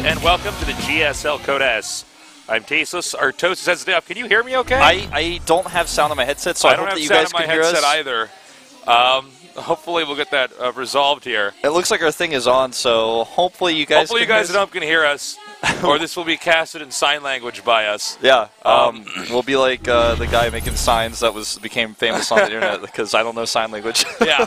and welcome to the GSL Code S. I'm Tasteless. Our toast has it up. Can you hear me okay? I don't have sound on my headset, so I hope that you guys can hear us. I don't have sound on my headset either. Hopefully we'll get that resolved here. It looks like our thing is on, so hopefully you guys can hear us. Or this will be casted in sign language by us. Yeah, we'll be like the guy making signs that became famous on the internet because I don't know sign language. Yeah.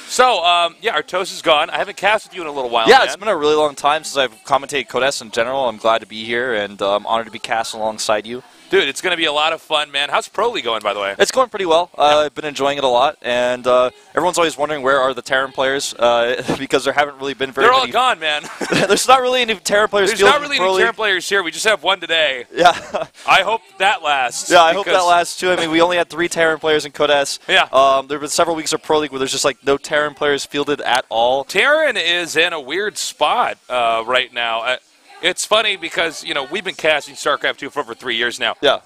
So, yeah, our toast is gone. I haven't cast with you in a little while. Yeah, man. It's been a really long time since I've commentated Code S in general. I'm glad to be here, and I'm honored to be cast alongside you. Dude, it's going to be a lot of fun, man. How's Pro League going, by the way? It's going pretty well. I've been enjoying it a lot, and everyone's always wondering where are the Terran players because there haven't really been very many. They're all gone, man. There's not really any Terran players. There's not really any Terran players here. We just have one today. Yeah. I hope that lasts. Yeah, I hope that lasts too. I mean, we only had 3 Terran players in Code S. Yeah. There have been several weeks of Pro League where there's just like no Terran players fielded at all. Terran is in a weird spot right now. It's funny because, you know, we've been casting StarCraft II for over 3 years now. Yeah.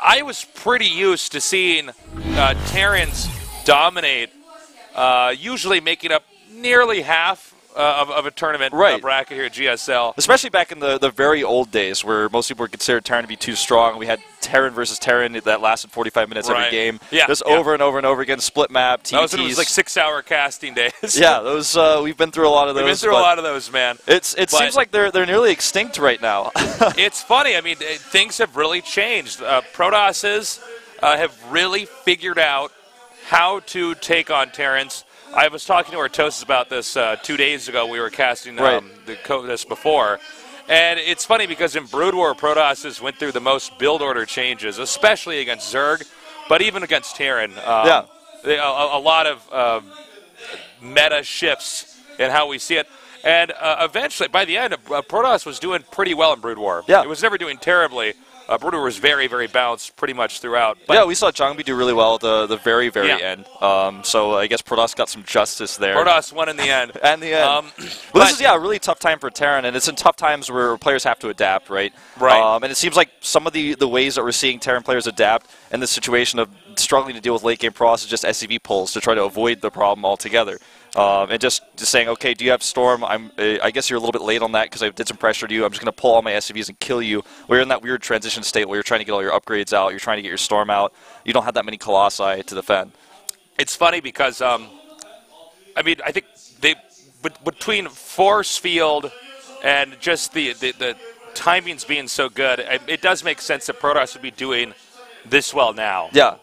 I was pretty used to seeing Terrans dominate, usually making up nearly half of a tournament bracket here at GSL. Especially back in the very old days where most people were considered Terran to be too strong. We had Terran versus Terran that lasted 45 minutes every game. Yeah. Just over and over and over again, split map, TTs. It was like 6-hour casting days. Yeah, those we've been through a lot of those. We've been through a lot of those, man. It seems like they're nearly extinct right now. It's funny. I mean, things have really changed. Protosses have really figured out how to take on Terrans. I was talking to Artosis about this 2 days ago. We were casting the Code S before. And it's funny because in Brood War, Protosses went through the most build order changes, especially against Zerg, but even against Terran. A lot of meta shifts in how we see it. And eventually, by the end, Protoss was doing pretty well in Brood War. Yeah. It was never doing terribly. Brood War was very, very balanced pretty much throughout. But yeah, we saw Zhangbi do really well at the very, very end. So I guess Protoss got some justice there. Protoss won in the end. And the end. But this is, a really tough time for Terran, and it's in tough times where players have to adapt, right? Right. And it seems like some of the ways that we're seeing Terran players adapt in this situation of struggling to deal with late-game Protoss is just SCV pulls to try to avoid the problem altogether. And just saying, okay, do you have Storm? I guess you're a little bit late on that because I did some pressure to you. I'm just going to pull all my SCVs and kill you. We're in that weird transition state where you're trying to get all your upgrades out. You're trying to get your Storm out. You don't have that many Colossi to defend. It's funny because, I mean, I think between force field and just the timings being so good, it does make sense that Protoss would be doing this well now. Yeah.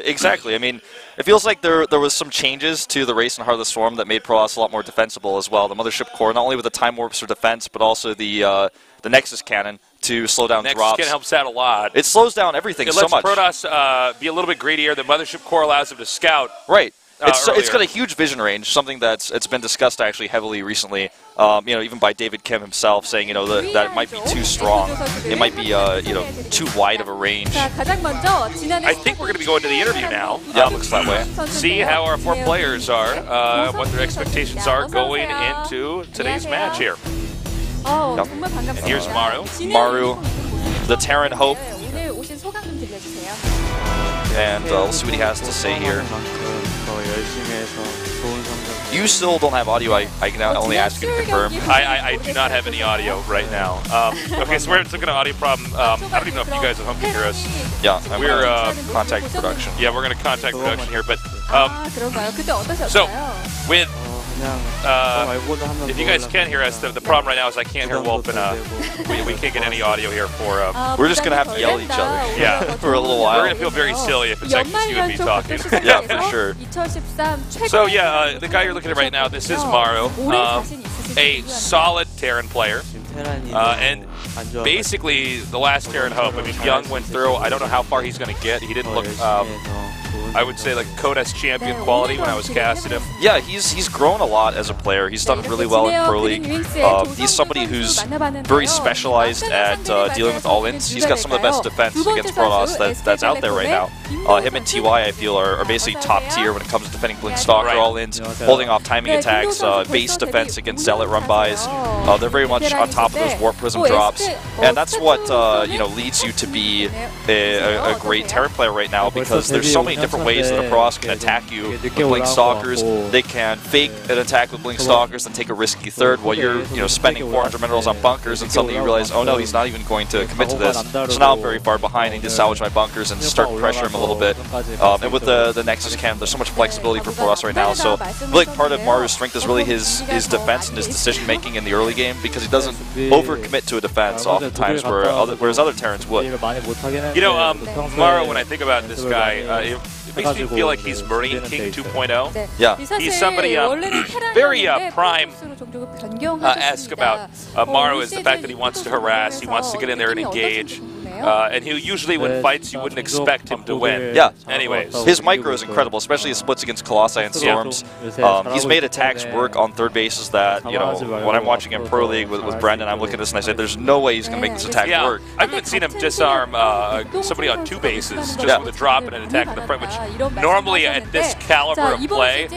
Exactly. I mean, it feels like there was some changes to the race in Heart of the Storm that made Protoss a lot more defensible as well. The Mothership Core, not only with the Time Warps for defense, but also the Nexus Cannon to slow down drops. Nexus Cannon helps out a lot. It slows down everything so much. It lets Protoss be a little bit greedier. The Mothership Core allows him to scout. Right. It's got a huge vision range, something it's been discussed actually heavily recently. Even by David Kim himself, saying that it might be too strong, it might be too wide of a range. I think we're going to be going to the interview now. Yeah, it looks that way. See how our 4 players are, what their expectations are going into today's match here. Yep. And here's Maru. Maru, the Terran Hope. And we'll see what he has to say here. You still don't have audio. I can only ask you to confirm. I do not have any audio right now. Okay, so we're looking at an audio problem. I don't even know if you guys at home can hear us. Yeah, we're contact production. Yeah, we're going to contact production here. But so with if you guys can hear us, the problem right now is I can't hear Wolf, and we can't get any audio here for. We're just gonna have to yell at each other. Yeah, for a little while. We're gonna feel very silly if it's like just you and me talking. Yeah, for sure. So yeah, the guy you're looking at right now, this is Maru, a solid Terran player, and basically the last Terran Hope. I mean, Young went through. I don't know how far he's gonna get. He didn't look. I would say like Code S Champion quality when I was casting him. Yeah, he's grown a lot as a player. He's done really well in Pro League. He's somebody who's very specialized at dealing with all-ins. He's got some of the best defense against Protoss that's out there right now. Him and TY, I feel, are basically top tier when it comes to defending Blink Stalker all-ins, holding off timing attacks, base defense against Zealot run-bys. They're very much on top of those Warp Prism drops. And that's what leads you to be a great Terran player right now, because there's so many different ways that a Protoss can attack you with Blink Stalkers. They can fake an attack with Blink Stalkers and take a risky third while you're spending 400 minerals on bunkers, and suddenly you realize, oh no, he's not even going to commit to this. So now I'm very far behind. I need to salvage my bunkers and start to pressure him a little bit. And with the Nexus cannon, there's so much flexibility for Protoss right now. So I feel like part of Maru's strength is really his defense and his decision making in the early game, because he doesn't overcommit to a defense oftentimes, whereas other Terrans would. You know, Maru, when I think about this guy, it makes me feel like he's Marine King 2.0. Yeah. He's somebody very prime ask about Maru is the fact that he wants to harass, he wants to get in there and engage. And he usually, when fights, you wouldn't expect him to win. Yeah. Anyways. His micro is incredible, especially his splits against Colossi and Storms. He's made attacks work on third bases that, when I'm watching him Pro League with Brendan, I'm looking at this and I said, there's no way he's going to make this attack work. I've even seen him disarm somebody on 2 bases just with a drop and an attack in the front, which normally at this caliber of play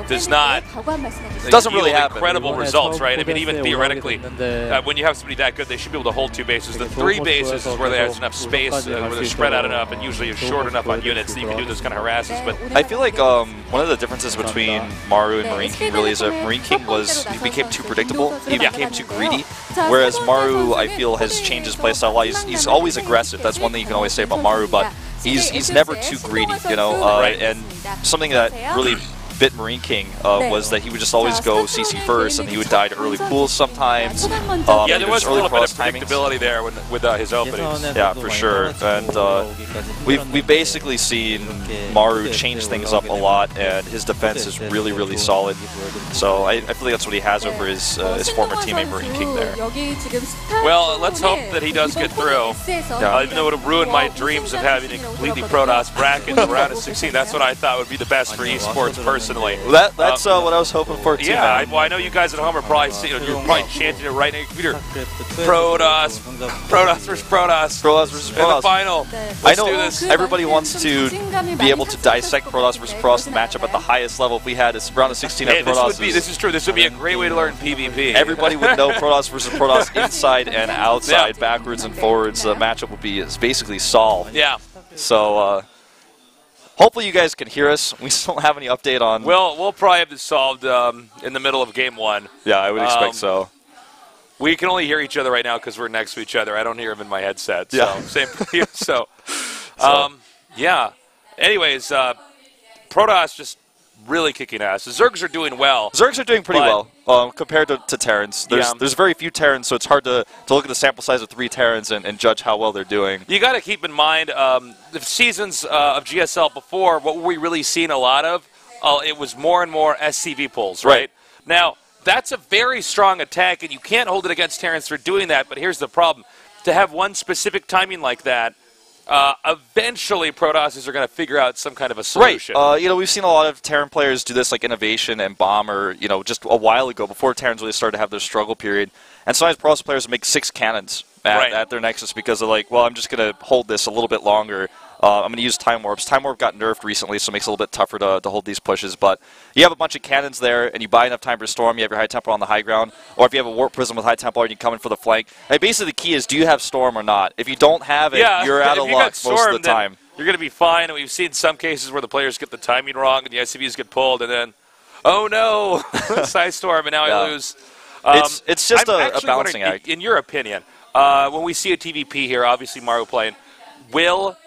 doesn't really happen. Incredible results, right? I mean, even theoretically, when you have somebody that good, they should be able to hold 2 bases. The 3 bases is where there's enough space, where they're spread out enough, and usually you're short enough on units that you can do those kind of harasses. But I feel like one of the differences between Maru and Marine King really is that Marine King he became too predictable, he became too greedy, whereas Maru, I feel, has changed his playstyle a lot. He's always aggressive. That's one thing you can always say about Maru, but he's never too greedy, and something that really bit Marine King was that he would just always go CC first, and he would die to early pools sometimes. Yeah, there was a little bit of predictability there with his openings. Yeah, for sure. And we've basically seen Maru change things up a lot, and his defense is really, really solid. So I feel like that's what he has over his former teammate Marine King there. Well, let's hope that he does get through. Yeah. Even though it would have ruined my dreams of having a completely Protoss bracket in the round of 16, that's what I thought would be the best for esports personally. Well, that's what I was hoping for too. Yeah, well, I know you guys at home are probably you're probably chanting it right in your computer. Protoss versus Protoss. Protoss versus Protoss. In the final. I know everybody wants to be able to dissect Protoss versus Protoss, the matchup at the highest level. If we had a round of 16 of Protoss, this is true. This would be a great way to learn PvP. Everybody would know Protoss versus Protoss inside and outside, backwards and forwards. The matchup would be basically solved. Yeah. So. Hopefully you guys can hear us. We still don't have any update on... We'll probably have this solved in the middle of Game 1. Yeah, I would expect so. We can only hear each other right now because we're next to each other. I don't hear him in my headset. Yeah. So, same for you. So, yeah. Anyways, Protoss just really kicking ass. The Zergs are doing well. Zergs are doing pretty well compared to Terrans. There's very few Terrans, so it's hard to look at the sample size of 3 Terrans and judge how well they're doing. You got to keep in mind the seasons of GSL before, what were we really seeing a lot of? It was more and more SCV pulls, right? Now, that's a very strong attack, and you can't hold it against Terrans for doing that, but here's the problem. To have one specific timing like that, eventually Protosses are going to figure out some kind of a solution. Right. We've seen a lot of Terran players do this, like Innovation and Bomber, just a while ago, before Terrans really started to have their struggle period. And sometimes Protoss players make 6 cannons at their Nexus because they're like, well, I'm just going to hold this a little bit longer. I'm going to use Time Warps. Time Warp got nerfed recently, so it makes it a little bit tougher to hold these pushes. But you have a bunch of cannons there, and you buy enough time for Storm, you have your High Templar on the high ground. Or if you have a Warp Prism with High Templar and you come in for the flank. Basically, the key is, do you have Storm or not? If you don't have it, you're out of luck most of the time. You're going to be fine. And we've seen some cases where the players get the timing wrong, and the SCVs get pulled, and then, oh no, Side Storm, and now I lose. It's just a balancing act. In your opinion, when we see a TVP here, obviously Maru playing, will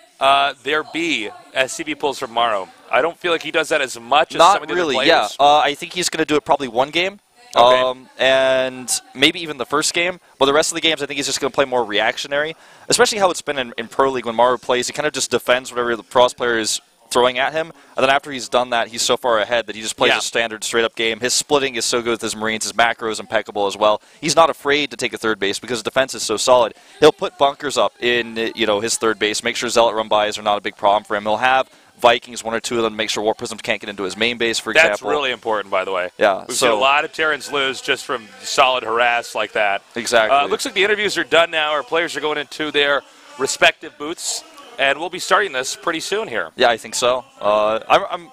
there be SCV pulls from Maru? I don't feel like he does that as much as some of the other players. Yeah. I think he's going to do it probably one game. And maybe even the first game. But the rest of the games, I think he's just going to play more reactionary. Especially how it's been in Pro League when Maru plays. He kind of just defends whatever the Protoss player is throwing at him. And then after he's done that, he's so far ahead that he just plays a standard straight-up game. His splitting is so good with his Marines. His macro is impeccable as well. He's not afraid to take a third base because his defense is so solid. He'll put bunkers up in his third base, make sure Zealot run-bys are not a big problem for him. He'll have Vikings, 1 or 2 of them, make sure Warp Prisms can't get into his main base, for example. That's really important, by the way. Yeah. We've seen a lot of Terrans lose just from solid harass like that. Exactly. It looks like the interviews are done now. Our players are going into their respective booths, and we'll be starting this pretty soon here. Yeah, I think so. I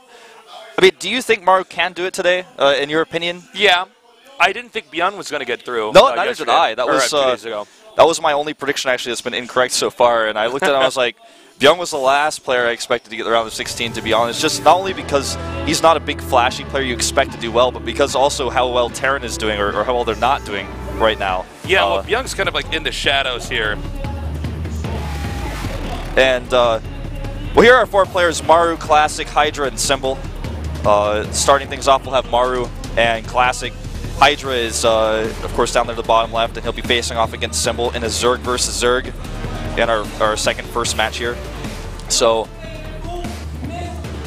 mean, do you think Maru can do it today, in your opinion? Yeah. I didn't think Byung was going to get through. No, neither did I. That was 2 days ago. That was my only prediction, actually, that's been incorrect so far. And I looked at it and I was like, Byung was the last player I expected to get the round of 16, to be honest. Just not only because he's not a big flashy player you expect to do well, but because also how well Terran is doing, or how well they're not doing right now. Yeah, well, Byung's kind of like in the shadows here. And, well, here are our 4 players: Maru, Classic, Hydra, and Symbol. Starting things off, we'll have Maru and Classic. Hydra is, of course, down there to the bottom left, and he'll be facing off against Symbol in a Zerg versus Zerg in our first match here. So,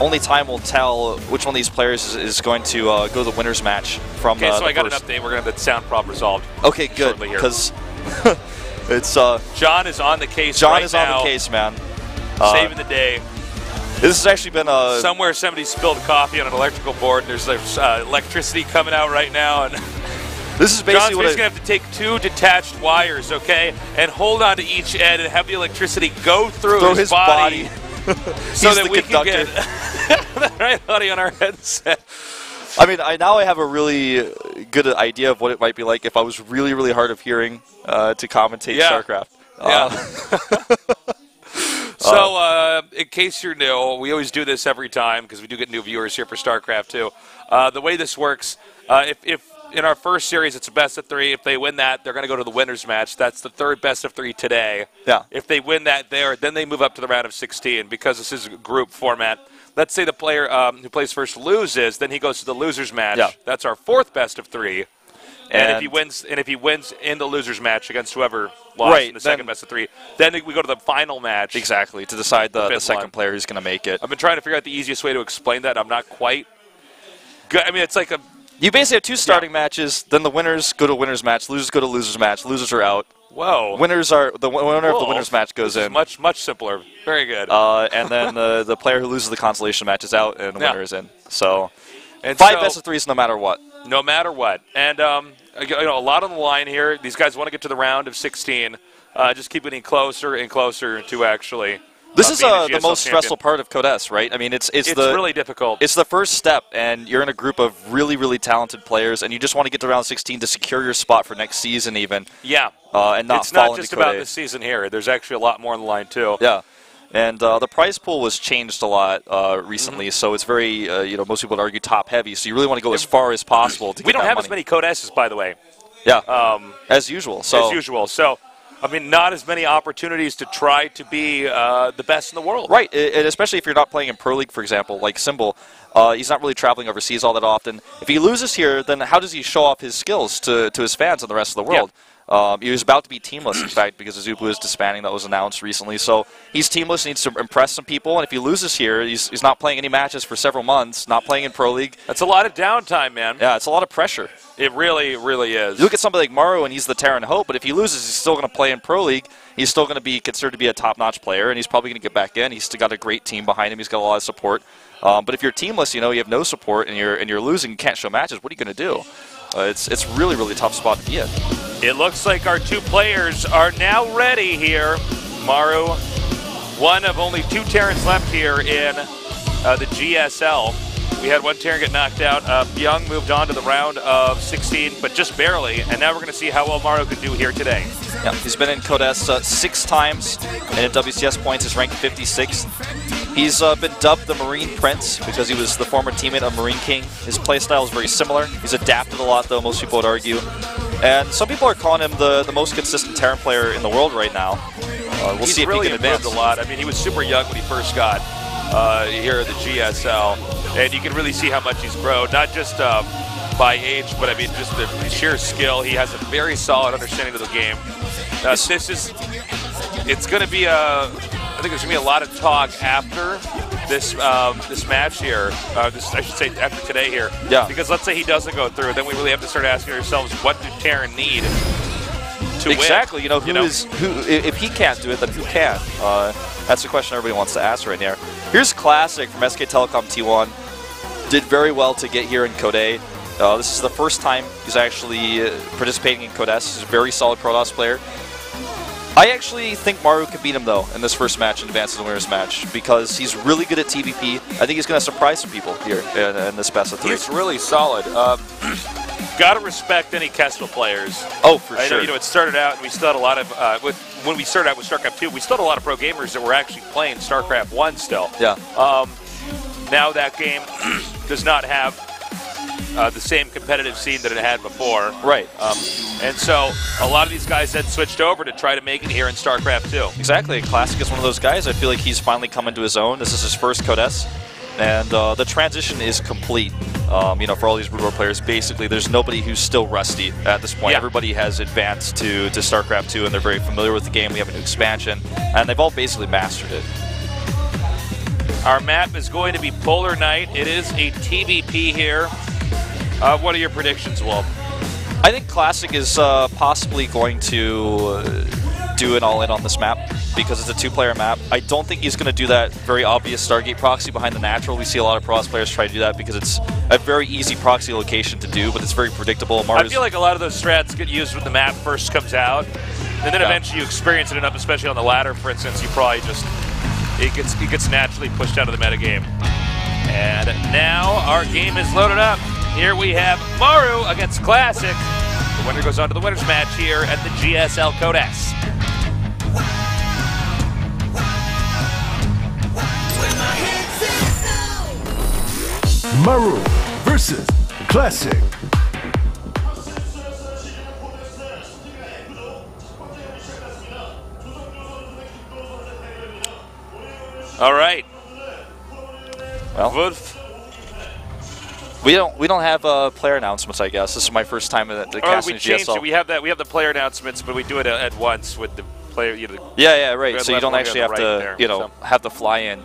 only time will tell which one of these players is going to go to the winner's match from Okay, so I got first. an update. We're going to have the sound problem resolved. Okay, good, because it's... John is on the case John right is now, on the case, man. saving the day. This has actually been a... Somewhere somebody spilled coffee on an electrical board, and there's electricity coming out right now. And this is basically John's what going to have to take 2 detached wires, okay, and hold on to each end and have the electricity go through his body. So that we can get the right audio on our headset. I mean, now I have a really good idea of what it might be like if I was really, really hard of hearing to commentate StarCraft. So, in case you're new, we always do this every time because we do get new viewers here for StarCraft 2. The way this works, if in our first series it's a best of 3, if they win that, they're going to go to the winner's match. That's the 3rd best of 3 today. Yeah. If they win that there, then they move up to the round of 16 because this is a group format. Let's say the player who plays first loses, then he goes to the loser's match. Yeah. That's our 4th best of 3. And if he wins in the loser's match against whoever lost in the second best of 3, then we go to the final match. Exactly, to decide the second player who's going to make it. I've been trying to figure out the easiest way to explain that. I'm not quite good. I mean, it's like a... You basically have 2 starting matches, then the winners go to winner's match, losers go to loser's match, losers are out. Whoa. Winners are... The winner of the winner's match goes in. Much, much simpler. Very good. And then the player who loses the consolation match is out, and the winner is in. So, and 5 best of 3s no matter what. No matter what. And, you know, a lot on the line here. These guys want to get to the round of 16. Just keep getting closer and closer to actually... This is the most stressful part of Code S, right? I mean, it's really difficult. It's the first step, and you're in a group of really, really talented players, and you just want to get to round 16 to secure your spot for next season, even. Yeah. And not it's fall not into just Code about A. this season here. There's actually a lot more on the line too. Yeah. And the prize pool was changed a lot recently, so it's very, you know, most people would argue top heavy. So you really want to go as far as possible to get that money. We don't have as many Code S's, by the way. Yeah. As usual. So, I mean, not as many opportunities to try to be the best in the world. Right, and especially if you're not playing in Pro League, for example, like Symbol. He's not really traveling overseas all that often. If he loses here, then how does he show off his skills to his fans and the rest of the world? Yeah. He was about to be teamless, in fact, because Azubu is disbanding. That was announced recently. So he's teamless, needs to impress some people, and if he loses here, he's not playing any matches for several months, not playing in Pro League. That's a lot of downtime, man. Yeah, it's a lot of pressure. It really, really is. You look at somebody like Maru, and he's the Terran hope, but if he loses, he's still going to play in Pro League. He's still going to be considered to be a top-notch player, and he's probably going to get back in. He's still got a great team behind him. He's got a lot of support. But if you're teamless, you know, you have no support, and you're losing, you can't show matches, what are you going to do? It's really, really tough spot to be in. It looks like our 2 players are now ready here. Maru, one of only 2 Terrans left here in the GSL. We had 1 Terran get knocked out. Byung moved on to the round of 16, but just barely. And now we're going to see how well Maru can do here today. Yeah, he's been in Code S 6 times, and at WCS points is ranked 56th. He's been dubbed the Marine Prince because he was the former teammate of Marine King. His playstyle is very similar. He's adapted a lot, though, most people would argue. And some people are calling him the most consistent Terran player in the world right now. We'll see if really he can advance. A lot. I mean, he was super young when he first got here at the GSL, and you can really see how much he's grown, not just by age, but I mean just the sheer skill. He has a very solid understanding of the game. It's going to be I think there's going to be a lot of talk after this match here. I should say after today here. Yeah. Because let's say he doesn't go through, then we really have to start asking ourselves, what do Terran need to win? Exactly. You know, who if he can't do it, then who can? That's the question everybody wants to ask right now. Here's Classic from SK Telecom T1. Did very well to get here in Code A. This is the first time he's actually participating in Code S. He's a very solid Protoss player. I actually think Maru can beat him, though, in this first match and advance to the winner's match, because he's really good at TVP. I think he's going to surprise some people here in this best of 3. He's really solid. Got to respect any Kestrel players. Oh, for sure. I know, you know, it started out, and we still had a lot of, when we started out with StarCraft II, we still had a lot of pro gamers that were actually playing StarCraft 1 still. Yeah. Now that game does not have the same competitive scene that it had before. Right. And so a lot of these guys had switched over to try to make it here in StarCraft 2. Exactly. Classic is one of those guys. I feel like he's finally come into his own. This is his first Code S. And the transition is complete. You know, for all these Brood War players, basically there's nobody who's still rusty at this point. Yeah. Everybody has advanced to StarCraft 2, and they're very familiar with the game. We have a new expansion, and they've all basically mastered it. Our map is going to be Polar Night. It is a TVP here. What are your predictions, Wolf? I think Classic is possibly going to do an all-in on this map because it's a two-player map. I don't think he's going to do that very obvious Stargate proxy behind the natural. We see a lot of Pros players try to do that because it's a very easy proxy location to do, but it's very predictable. I feel like a lot of those strats get used when the map first comes out, and then eventually you experience it enough, especially on the ladder, for instance, you probably just, it gets naturally pushed out of the metagame. And now our game is loaded up. Here we have Maru against Classic. The winner goes on to the winner's match here at the GSL Code S. Maru versus Classic. All right. Well, Wolf. we don't have player announcements. I guess this is my first time at the casting we changed GSL. it. We have the player announcements, but we do it at once with the player. You know, Yeah, right. So you don't actually have to, have to fly in.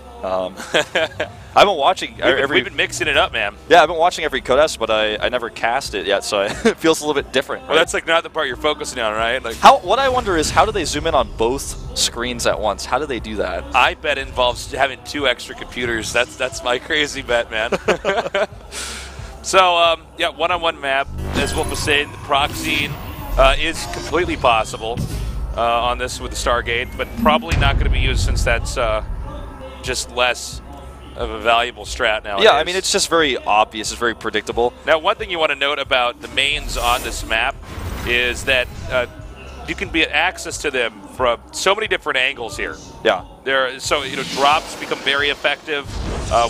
I've been watching we've been mixing it up, man. Yeah, I've been watching every Code S, but I never cast it yet, so it feels a little bit different. Well, that's like not the part you're focusing on, right? Like, what I wonder is how do they zoom in on both screens at once? How do they do that? I bet it involves having 2 extra computers. That's my crazy bet, man. So, yeah, one-on-one map, as Wolf was saying, the proxying is completely possible on this with the Stargate, but probably not going to be used since that's just less of a valuable strat nowadays. Yeah, I mean, it's just very obvious. It's very predictable. Now, one thing you want to note about the mains on this map is that you can get access to them from so many different angles here. Yeah. So, drops become very effective.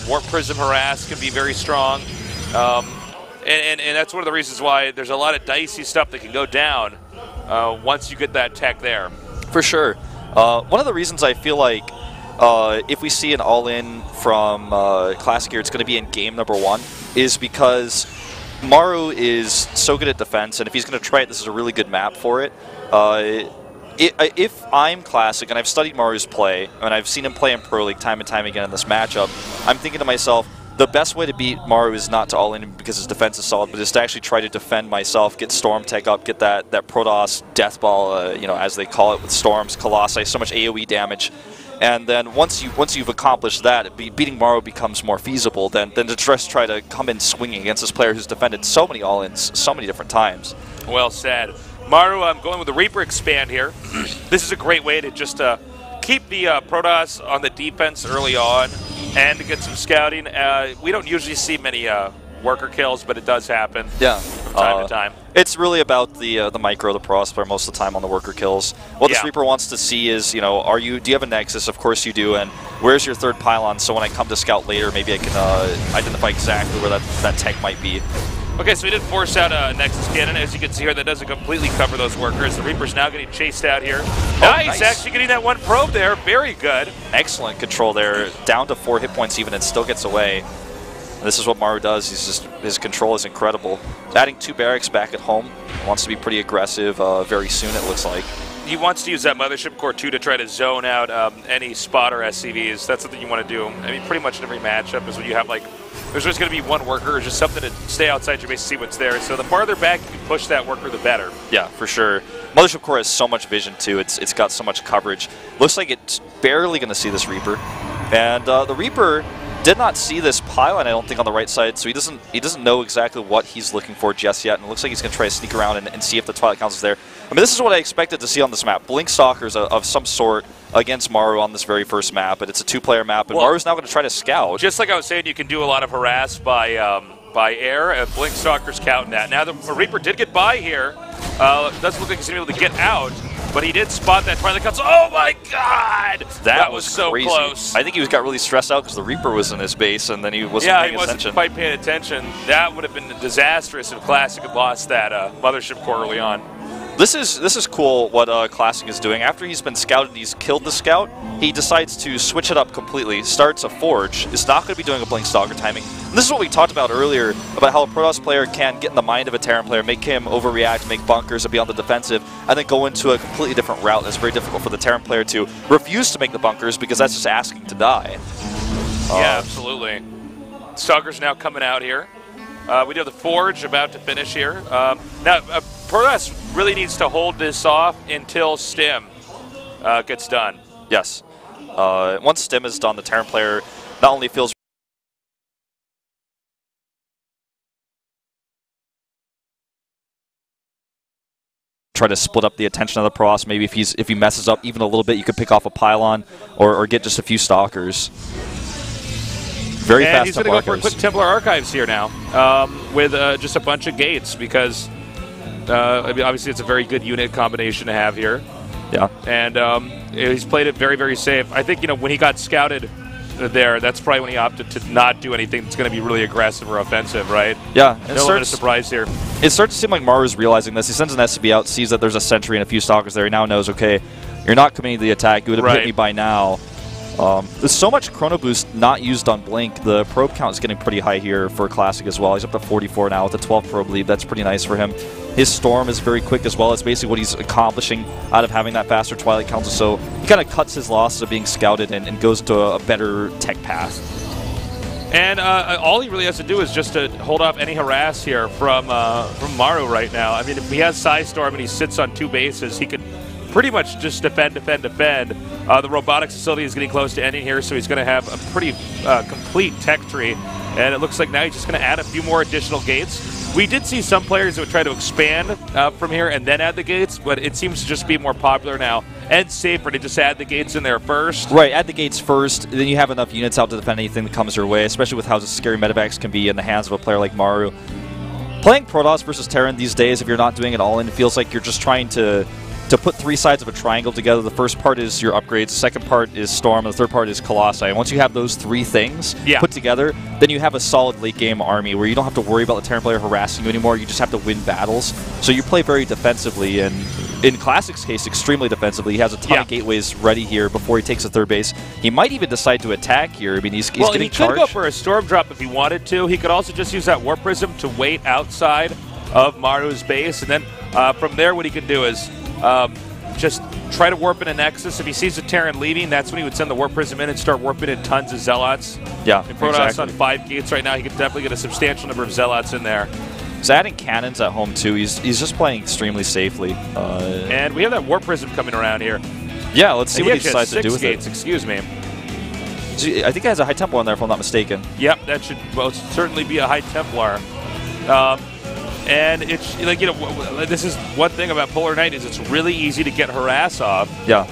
Warp Prism Harass can be very strong. And that's one of the reasons why there's a lot of dicey stuff that can go down once you get that tech there. For sure. One of the reasons I feel like if we see an all-in from Classic here, it's going to be in game number 1, is because Maru is so good at defense, and if he's going to try it, this is a really good map for it. If I'm Classic, and I've studied Maru's play, and I've seen him play in Pro League time and time again in this matchup, I'm thinking to myself, the best way to beat Maru is not to all-in because his defense is solid, but is to actually try to defend myself, get Storm Tech up, get that Protoss Death Ball, as they call it with Storms, Colossi, so much AoE damage. And then once you've accomplished that, beating Maru becomes more feasible than to just try to come in swinging against this player who's defended so many all-ins so many different times. Well said. Maru, I'm going with the Reaper Expand here. This is a great way to just keep the Protoss on the defense early on and to get some scouting. We don't usually see many worker kills, but it does happen from time to time. It's really about the micro, the Protoss player most of the time on the worker kills. What this Reaper wants to see is, do you have a Nexus? Of course you do, and where's your third pylon? So when I come to scout later, maybe I can identify exactly where that tech might be. Okay, so we did force out a Nexus Cannon. As you can see here, that doesn't completely cover those workers. The Reaper's now getting chased out here. Nice, actually getting that one probe there. Very good. Excellent control there. Down to 4 hit points even, and still gets away. And this is what Maru does. His control is incredible. Adding 2 barracks back at home. Wants to be pretty aggressive very soon, it looks like. He wants to use that Mothership Core 2 to try to zone out any spotter SCVs. That's something you want to do. I mean, pretty much in every matchup is when you have, like, there's just going to be one worker or just something to stay outside your base and see what's there. So the farther back you can push that worker, the better. Yeah, for sure. Mothership Core has so much vision, too. It's got so much coverage. Looks like it's barely going to see this Reaper. And the Reaper did not see this pylon, I don't think, on the right side, so he doesn't know exactly what he's looking for just yet, and it looks like he's going to try to sneak around and see if the Twilight Council is there. I mean, this is what I expected to see on this map. Blink Stalkers of some sort against Maru on this very first map, but it's a 2-player map, and Maru's now going to try to scout. Just like I was saying, you can do a lot of harass by by air, and Blink Stalker's counting that. Now the Reaper did get by here. Doesn't look like he's going to be able to get out, but he did spot that Twilight Council. Oh my god! That was so crazy. close. I think he got really stressed out because the Reaper was in his base and then he wasn't paying attention. Yeah, he wasn't quite paying attention. That would have been disastrous if Classic had lost that Mothership core early on. This is cool what Classic is doing. After he's been scouted, he's killed the scout, he decides to switch it up completely, starts a Forge. It's not going to be doing a Blink Stalker timing. And this is what we talked about earlier, about how a Protoss player can get in the mind of a Terran player, make him overreact, make bunkers, and be on the defensive, and then go into a completely different route. It's very difficult for the Terran player to refuse to make the bunkers because that's just asking to die. Yeah, absolutely. Stalker's now coming out here. We do have the Forge about to finish here. Now, Protoss really needs to hold this off until Stim gets done. Yes. Once Stim is done, the Terran player not only feels try to split up the attention of the Protoss. Maybe if he messes up even a little bit, you could pick off a pylon or get just a few stalkers. Very fast. He's going to go for a quick Templar Archives here now with just a bunch of gates because I mean, obviously it's a very good unit combination to have here. Yeah. And he's played it very, very safe. I think, when he got scouted there, that's probably when he opted to not do anything that's going to be really aggressive or offensive, right? Yeah. A little bit of surprise here. It starts to seem like Maru's realizing this. He sends an SCB out, sees that there's a sentry and a few stalkers there. He now knows, okay, you're not committing to the attack. You would have hit me by now. There's so much Chrono Boost not used on Blink. The probe count is getting pretty high here for Classic as well. He's up to 44 now with a 12 probe lead. That's pretty nice for him. His Storm is very quick as well. It's basically what he's accomplishing out of having that faster Twilight Council. So he kind of cuts his losses of being scouted and goes into a better tech path. And all he really has to do is just to hold off any harass here from Maru right now. I mean, if he has Psystorm and he sits on 2 bases, he could pretty much just defend. The robotics facility is getting close to ending here, so he's going to have a pretty complete tech tree. And it looks like now he's just going to add a few more additional gates. We did see some players that would try to expand from here and then add the gates, but it seems to just be more popular now and safer to just add the gates in there first. Right, add the gates first, then you have enough units out to defend anything that comes your way, especially with how scary medevacs can be in the hands of a player like Maru. Playing Protoss versus Terran these days, if you're not doing it all in, it feels like you're just trying to put 3 sides of a triangle together. The first part is your upgrades, the second part is Storm, and the third part is Colossi. And once you have those 3 things put together, then you have a solid late-game army where you don't have to worry about the Terran player harassing you anymore. You just have to win battles. So you play very defensively, and in Classic's case, extremely defensively. He has a ton of gateways ready here before he takes a 3rd base. He might even decide to attack here. I mean, he's getting charged. He could go for a Storm drop if he wanted to. He could also just use that Warp Prism to wait outside of Maru's base, and then from there what he can do is just try to warp in a Nexus. If he sees a Terran leaving, that's when he would send the Warp Prism in and start warping in tons of Zealots. Yeah, and Protoss on 5 gates right now, he could definitely get a substantial number of Zealots in there. He's adding cannons at home too. He's just playing extremely safely. And we have that Warp Prism coming around here. Yeah, let's see what he decides to do with gates, it. Excuse me. I think he has a High Templar on there if I'm not mistaken. Yep, that should most certainly be a High Templar. And it's like, this is one thing about Polar Knight is it's really easy to get harass off. Yeah.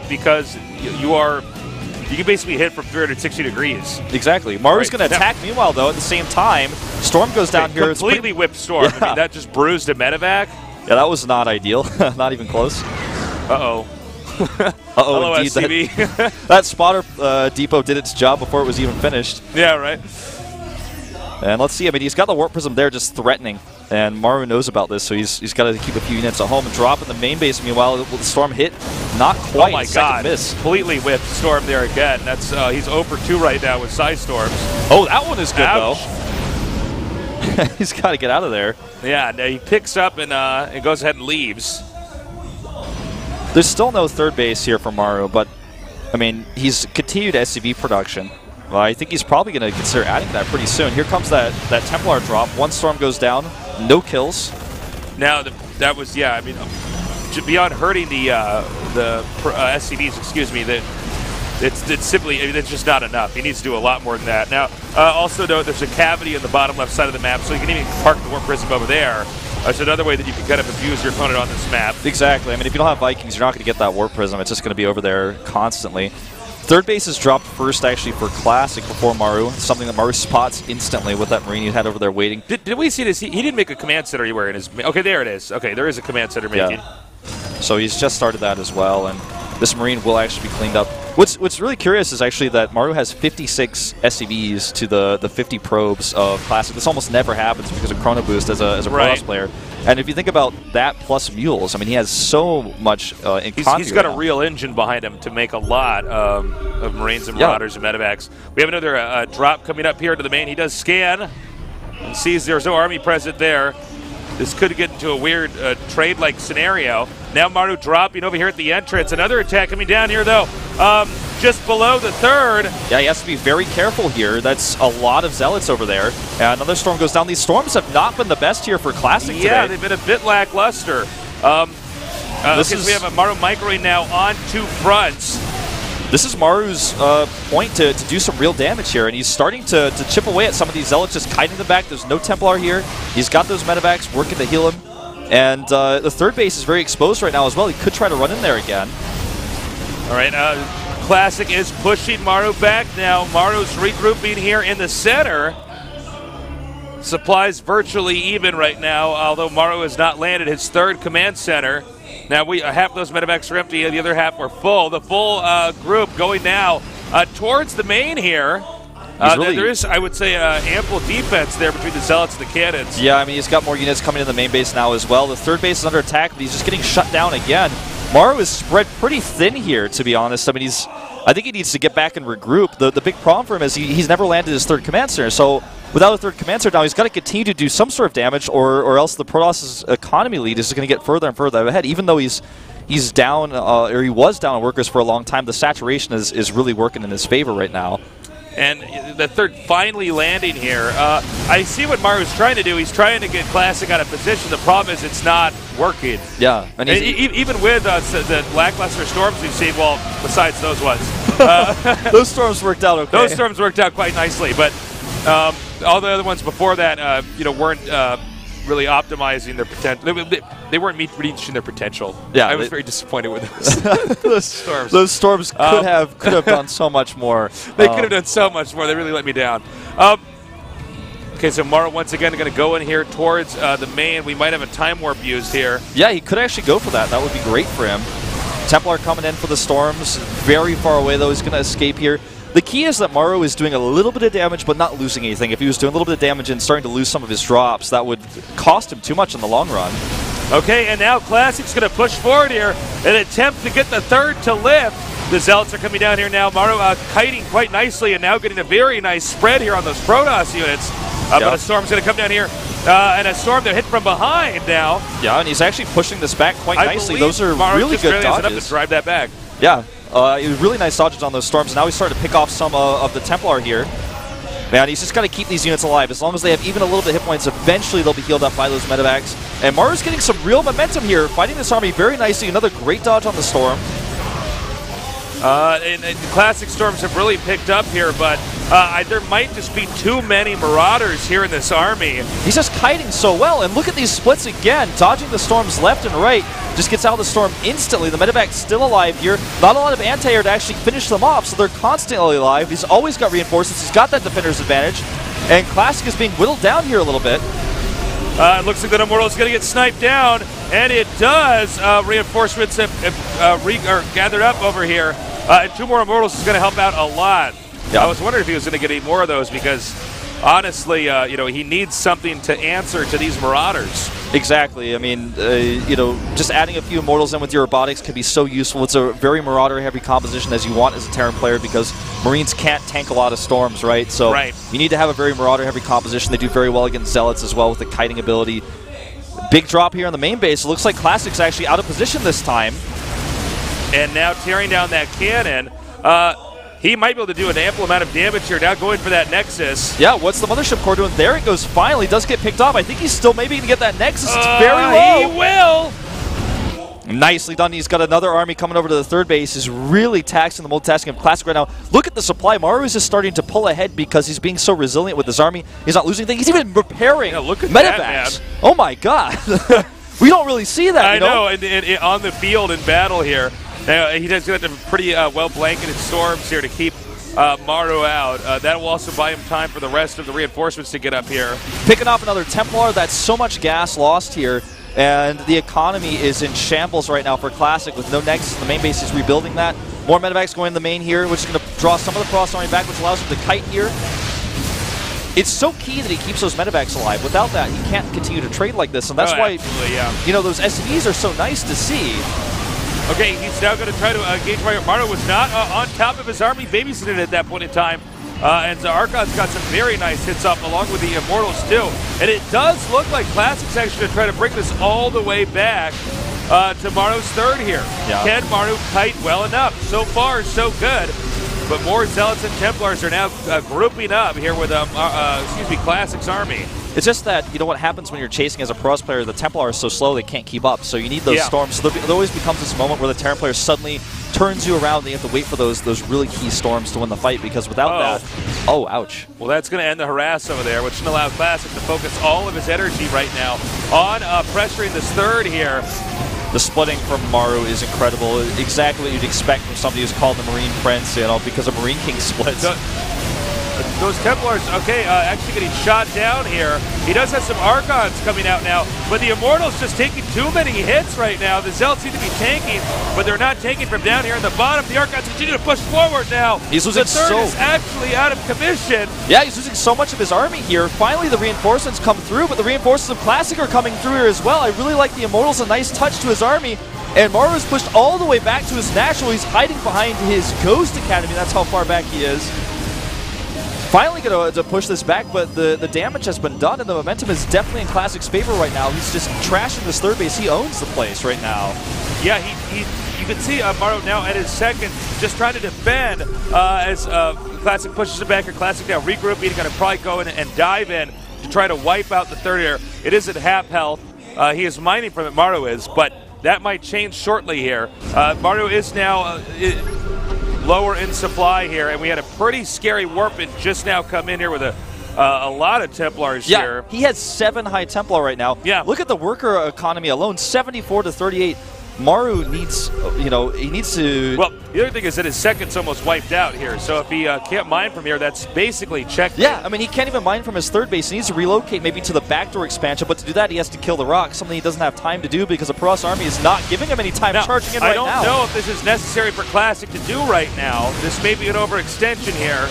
Because you can basically hit from 360 degrees. Exactly. Maru's going to attack. Meanwhile, though, at the same time, Storm goes down here. Completely whipped Storm. Yeah. I mean, that just bruised a medevac. Yeah, that was not ideal. Not even close. Uh-oh. Hello, indeed. That spotter depot did its job before it was even finished. Yeah, right. And let's see. I mean, he's got the Warp Prism there just threatening. And Maru knows about this, so he's got to keep a few units at home and drop in the main base. Meanwhile, will the Storm hit? Not quite. Oh my God! Miss. Completely whipped Storm there again. That's he's 0 for 2 right now with Psystorms. Oh, that one is good Ouch. though. He's got to get out of there. Yeah, no, he picks up and goes ahead and leaves. There's still no 3rd base here for Maru, but I mean, he's continued SCV production. Well, I think he's probably going to consider adding that pretty soon. Here comes that Templar drop. 1 Storm goes down. No kills. Now, that was, I mean, beyond hurting the SCVs, excuse me, it's simply, I mean, it's just not enough. He needs to do a lot more than that. Now, also note there's a cavity in the bottom left side of the map, so you can even park the Warp Prism over there. That's another way that you can kind of abuse your opponent on this map. Exactly. I mean, if you don't have Vikings, you're not going to get that Warp Prism. It's just going to be over there constantly. Third base is dropped first, actually, for Classic before Maru. Something that Maru spots instantly with that Marine he had over there waiting. Did we see this? He didn't make a command center anywhere in his... Okay, there it is. Okay, there is a command center making. Yeah. So he's just started that as well, and this Marine will actually be cleaned up. What's really curious is actually that Maru has 56 SCVs to the 50 probes of Classic. This almost never happens because of Chrono Boost as a Protoss player. And if you think about that plus mules, I mean, he has so much in He's got a real engine behind him to make a lot of Marines and Marauders and Medevacs. We have another drop coming up here to the main. He does scan and sees there's no army present there. This could get into a weird trade-like scenario. Now Maru dropping over here at the entrance. Another attack coming down here, though, just below the third. Yeah, he has to be very careful here. That's a lot of Zealots over there. And another storm goes down. These storms have not been the best here for Classic today. Yeah, they've been a bit lackluster. We have a Maru microing now on two fronts. This is Maru's point to do some real damage here, and he's starting to chip away at some of these Zealots, just kiting them back. There's no Templar here. He's got those Medevacs working to heal him. And the third base is very exposed right now as well. He could try to run in there again. All right, Classic is pushing Maru back now. Maru's regrouping here in the center. Supplies virtually even right now, although Maru has not landed his third command center. Now, half those Medevacs are empty, the other half are full. The full group going now towards the main here. There is, I would say, ample defense there between the Zealots and the cannons. Yeah, I mean, he's got more units coming in the main base now as well. The third base is under attack, but he's just getting shut down again. Maru is spread pretty thin here, to be honest. I mean, I think he needs to get back and regroup. The big problem for him is he's never landed his third command center. So without a third command center now, he's got to continue to do some sort of damage, or else the Protoss' economy lead is going to get further and further ahead. Even though he's down, or he was down on workers for a long time, the saturation is really working in his favor right now. And the third finally landing here. I see what Maru's trying to do. He's trying to get Classic out of position. The problem is it's not working. Yeah. And even with the lackluster storms we've seen, well, besides those ones. Those storms worked out okay. Those storms worked out quite nicely. But all the other ones before that, weren't really optimizing their potential. They weren't reaching their potential. Yeah, I was very disappointed with those, those storms. Those storms could have done so much more. They could have done so much more. They really let me down. Okay, so Maru once again going to go in here towards the main. We might have a time warp used here. Yeah, he could actually go for that. That would be great for him. Templar coming in for the storms. Very far away, though. He's going to escape here. The key is that Maru is doing a little bit of damage, but not losing anything. If he was doing a little bit of damage and starting to lose some of his drops, that would cost him too much in the long run. Okay, and now Classic's going to push forward here and attempt to get the third to lift. The Zealots are coming down here now. Maru kiting quite nicely and now getting a very nice spread here on those Protoss units. But a storm's going to come down here, and a storm that hit from behind now. Yeah, and he's actually pushing this back quite nicely. Those are really good dodges. Up to drive that back. Yeah. It was really nice dodges on those storms. Now he's starting to pick off some of the Templar here. Man, he's just got to keep these units alive. As long as they have even a little bit of hit points, eventually they'll be healed up by those Medevacs. And Maru's getting some real momentum here, fighting this army very nicely. Another great dodge on the storm. And the Classic storms have really picked up here, but there might just be too many Marauders here in this army. He's just kiting so well, and look at these splits again, dodging the storms left and right. Just gets out of the storm instantly. The Medevac's still alive here. Not a lot of anti-air to actually finish them off, so they're constantly alive. He's always got reinforcements. He's got that defender's advantage, and Classic is being whittled down here a little bit. It looks like that Immortal is going to get sniped down, and it does. Reinforcements have gathered up over here. And 2 more Immortals is going to help out a lot. Yeah. I was wondering if he was going to get any more of those because, honestly, he needs something to answer to these Marauders. Exactly. I mean, just adding a few Immortals in with your robotics can be so useful. It's a very Marauder-heavy composition as you want as a Terran player because Marines can't tank a lot of storms, right? So you need to have a very Marauder-heavy composition. They do very well against Zealots as well with the kiting ability. Big drop here on the main base. It looks like Classic's actually out of position this time. And now tearing down that cannon. He might be able to do an ample amount of damage here. Now going for that Nexus. Yeah, what's the Mothership Core doing? There it goes finally. Does get picked off. I think he's still maybe going to get that Nexus. It's very low. He will. Nicely done. He's got another army coming over to the third base. He's really taxing the multitasking of Classic right now. Look at the supply. Maru is just starting to pull ahead because he's being so resilient with his army. He's not losing things. He's even repairing look at Medevacs. That, man. Oh my god. We don't really see that. I know. And on the field in battle here. Now, he does get a pretty well-blanketed storms here to keep Maru out. That will also buy him time for the rest of the reinforcements to get up here. Picking off another Templar. That's so much gas lost here. And the economy is in shambles right now for Classic with no Nexus. The main base is rebuilding that. More medevacs going in the main here, which is going to draw some of the Frost Army back, which allows him to kite here. It's so key that he keeps those medevacs alive. Without that, he can't continue to trade like this. And that's why, you know, those SCVs are so nice to see. Okay, he's now going to try to engage Maru. Maru was not on top of his army, babysitting at that point in time. And the Archon's got some very nice hits up along with the Immortals too. And it does look like Classic's actually going to try to bring this all the way back to Maru's third here. Yeah. Can Maru kite well enough? So far, so good. But more Zealots and Templars are now grouping up here with Classic's army. It's just that, you know, what happens when you're chasing as a Pros player, the Templar is so slow they can't keep up. So you need those storms. So there always becomes this moment where the Terran player suddenly turns you around and you have to wait for those really key storms to win the fight, because without that, oh, ouch. Well, that's going to end the harass over there, which should allow Classic to focus all of his energy right now on pressuring this third here. The splitting from Maru is incredible. Exactly what you'd expect from somebody who's called the Marine Prince, you know, because a Marine King splits. Those Templars, actually getting shot down here. He does have some Archons coming out now, but the Immortals just taking too many hits right now. The Zealots seem to be tanking, but they're not tanking from down here in the bottom. The Archons continue to push forward now. He's losing the third is actually out of commission. Yeah, he's losing so much of his army here. Finally, the reinforcements come through, but the reinforcements of Classic are coming through here as well. I really like the Immortals, a nice touch to his army. And Maru is pushed all the way back to his natural. He's hiding behind his Ghost Academy. That's how far back he is. Finally going to push this back, but the damage has been done, and the momentum is definitely in Classic's favor right now. He's just trashing this third base. He owns the place right now. Yeah, you can see Maru now at his second, just trying to defend as Classic pushes him back. Or Classic now regrouping, going to probably go in and dive in to try to wipe out the third air. It is at half health. He is mining from it, Maru is, but that might change shortly here. Maru is now lower in supply here, and we had a pretty scary warp and just now come in here with a lot of Templars here. He has 7 high Templar right now. Yeah. Look at the worker economy alone, 74 to 38. Maru needs, you know, he needs to... Well, the other thing is that his second's almost wiped out here, so if he can't mine from here, that's basically checked. Yeah, I mean, he can't even mine from his third base. He needs to relocate maybe to the backdoor expansion, but to do that, he has to kill the rock, something he doesn't have time to do because the Protoss army is not giving him any time charging in right now. I don't know if this is necessary for Classic to do right now. This may be an overextension here,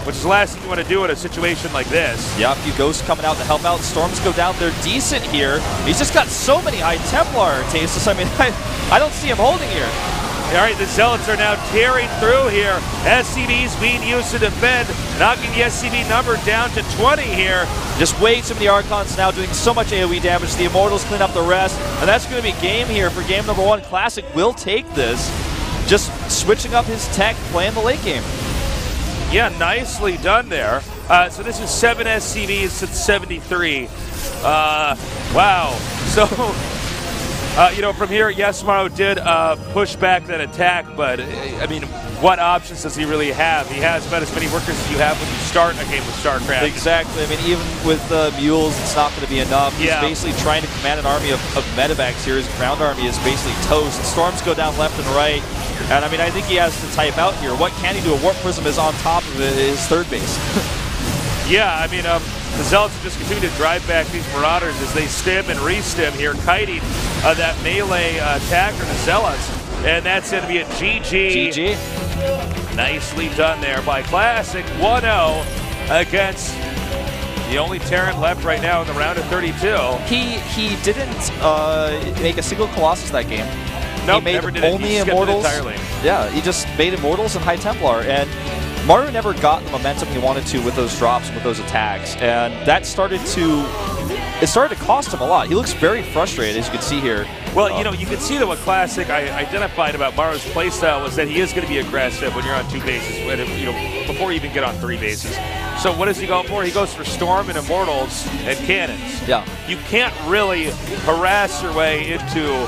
which is the last thing you want to do in a situation like this. Yeah, a few Ghosts coming out to help out. Storms go down. They're decent here. He's just got so many high Templar tastes. I mean, I don't see him holding here. All right, the Zealots are now tearing through here. SCVs being used to defend, knocking the SCV number down to 20 here. Just way too many Archons now doing so much AoE damage. The Immortals clean up the rest, and that's going to be game here for game number 1. Classic will take this. Just switching up his tech, playing the late game. Yeah, nicely done there. So this is 7 SCVs since 73. Wow. So, you know, from here, yes, Maru did push back that attack, but, I mean, what options does he really have? He has about as many workers as you have when you start a game with StarCraft. Exactly. I mean, even with mules, it's not going to be enough. He's basically trying to command an army of medevacs here. His ground army is basically toast. Storms go down left and right. And, I mean, I think he has to type out here. What can he do? A Warp Prism is on top of his third base. Yeah, I mean, the Zealots just continue to drive back these Marauders as they stim and re-stim here, kiting that melee attacker, the Zealots. And that's going to be a GG. GG. Nicely done there by Classic. 1-0 against the only Terran left right now in the round of 32. He didn't make a single Colossus that game. Nope, he made never did only it. Immortals. Entirely. Yeah, he just made Immortals and High Templar, and Maru never got the momentum he wanted to with those drops and with those attacks, and that started to cost him a lot. He looks very frustrated, as you can see here. Well, you know, you can see that what Classic I identified about Maru's playstyle was that he is going to be aggressive when you're on 2 bases, you know, before you even get on 3 bases. So what does he go for? He goes for Storm and Immortals and Cannons. Yeah. You can't really harass your way into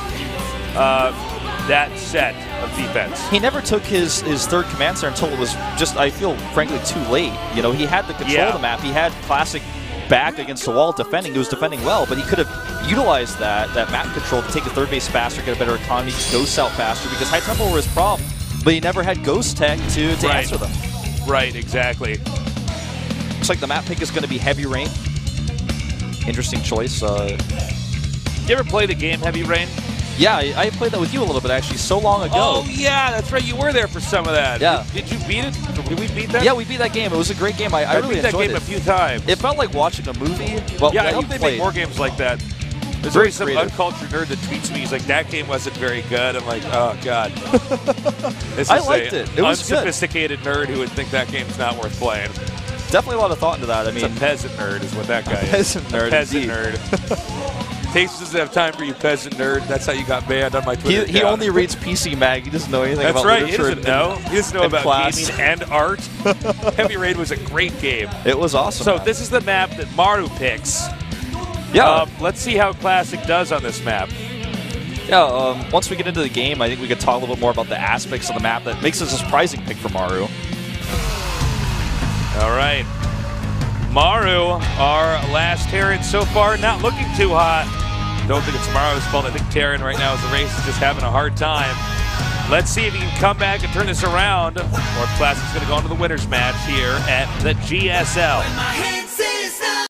that set of defense. He never took his third command center until it was just, I feel, frankly, too late. You know, he had the control of the map. He had Classic back against the wall defending. He was defending well, but he could have utilize that map control to take the third base faster, get a better economy, ghosts out faster, because high tempo were his problem, but he never had ghost tech to answer them. Right, exactly. Looks like the map pick is going to be Heavy Rain. Interesting choice. You ever play the game Heavy Rain? Yeah, I played that with you a little bit, actually, so long ago. Oh, yeah, that's right. You were there for some of that. Yeah. Did you beat it? Did we beat that? Yeah, we beat that game. It was a great game. I really beat that enjoyed game it. a few times. It felt like watching a movie. Well, yeah, I hope they make more games like that. There's Very always some creative. uncultured nerd that tweets me. He's like, that game wasn't very good. I'm like, oh, God. This I is liked it. It was unsophisticated nerd who would think that game's not worth playing. Definitely a lot of thought into that. I mean, It's a peasant nerd is what that guy is. Peasant nerd, Peasant indeed. nerd. Tastes doesn't have time for you, peasant nerd. That's how you got banned on my Twitter he account. only reads PC Mag. He doesn't know anything That's about right. He literature. doesn't know. He doesn't know about class. gaming and art. Heavy Rain was a great game. It was awesome. So man. this is the map that Maru picks. Yeah. Let's see how Classic does on this map. Yeah, once we get into the game, I think we could talk a little bit more about the aspects of the map that makes this a surprising pick for Maru. All right. Maru, our last Terran so far, not looking too hot. Don't think it's Maru's fault. I think Terran right now, as the race is just having a hard time. Let's see if he can come back and turn this around, or if Classic's going to go into the winner's match here at the GSL.